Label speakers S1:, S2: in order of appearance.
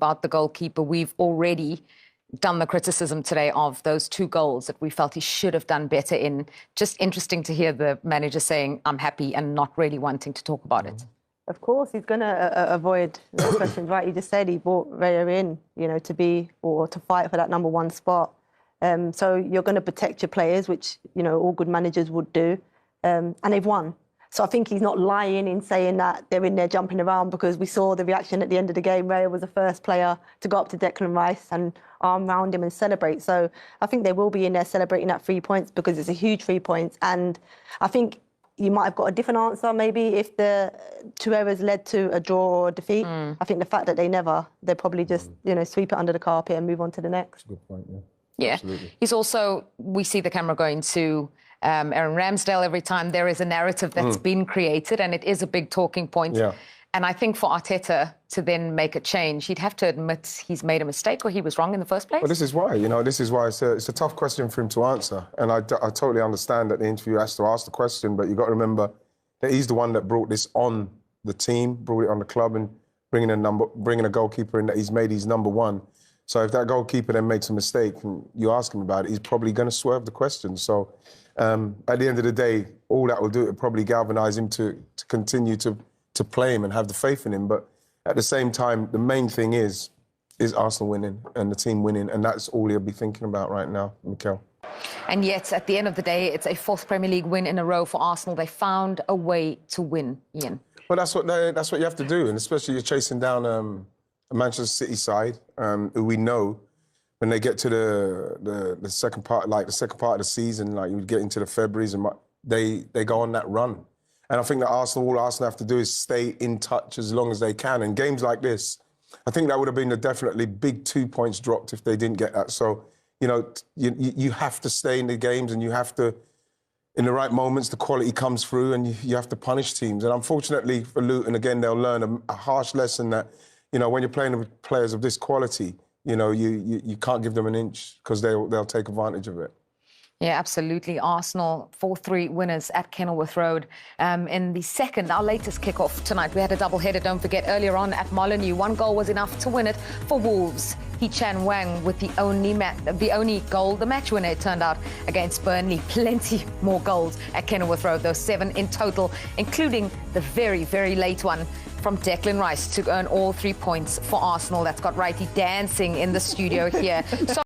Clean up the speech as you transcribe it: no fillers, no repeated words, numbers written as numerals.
S1: about the goalkeeper. We've already done the criticism today of those 2 goals that we felt he should have done better in. Just interesting to hear the manager saying, I'm happy, and not really wanting to talk about it.
S2: Of course, he's going to avoid those questions, right? He just said he brought Raya in, to be or to fight for that #1 spot. So you're going to protect your players, which, all good managers would do. And they've won. So I think he's not lying in saying that they're in there jumping around, because we saw the reaction at the end of the game. Raya was the first player to go up to Declan Rice and arm round him and celebrate. So I think they will be in there celebrating that 3 points, because it's a huge 3 points. And I think you might have got a different answer maybe if the 2 errors led to a draw or a defeat. I think the fact that they'll probably just, sweep it under the carpet and move on to the next.
S3: Good point, yeah.
S1: Yeah.
S3: Absolutely.
S1: He's also, we see the camera going to Aaron Ramsdale every time there is a narrative that's been created, and it is a big talking point.
S3: Yeah.
S1: And I think for Arteta to then make a change, he'd have to admit he's made a mistake or he was wrong in the first place.
S3: Well, this is why, it's a tough question for him to answer. And I totally understand that the interviewer has to ask the question, but you've got to remember that he's the one that brought this on the team, brought it on the club, and bringing a goalkeeper in that he's made his #1. So if that goalkeeper then makes a mistake and you ask him about it, he's probably going to swerve the question. So at the end of the day, all that will do, it probably galvanise him to continue to play him and have the faith in him. But at the same time, the main thing is Arsenal winning and the team winning, and that's all he'll be thinking about right now, Mikel.
S1: And yet, at the end of the day, it's a 4th Premier League win in a row for Arsenal. They found a way to win, Ian.
S3: Well, that's what you have to do, and especially you're chasing down a Manchester City side, who we know when they get to the second part, like the second part of the season, like you get into the Februarys, and they go on that run. And I think that all Arsenal have to do is stay in touch as long as they can. And games like this, I think that would have been a definitely big 2 points dropped if they didn't get that. So, you have to stay in the games, and you have to, in the right moments, the quality comes through, and you have to punish teams. And unfortunately for Luton, again, they'll learn a harsh lesson that, when you're playing with players of this quality, you can't give them an inch, because they'll take advantage of it.
S1: Yeah, absolutely. Arsenal 4-3 winners at Kenilworth Road. In the second, our latest kickoff tonight, we had a double-header, don't forget, earlier on at Molineux. 1 goal was enough to win it for Wolves. Hee-Chan Wang with the only goal, the match winner, it turned out, against Burnley. Plenty more goals at Kenilworth Road, those 7 in total, including the very, very late one from Declan Rice to earn all 3 points for Arsenal. That's got Wrighty dancing in the studio here. So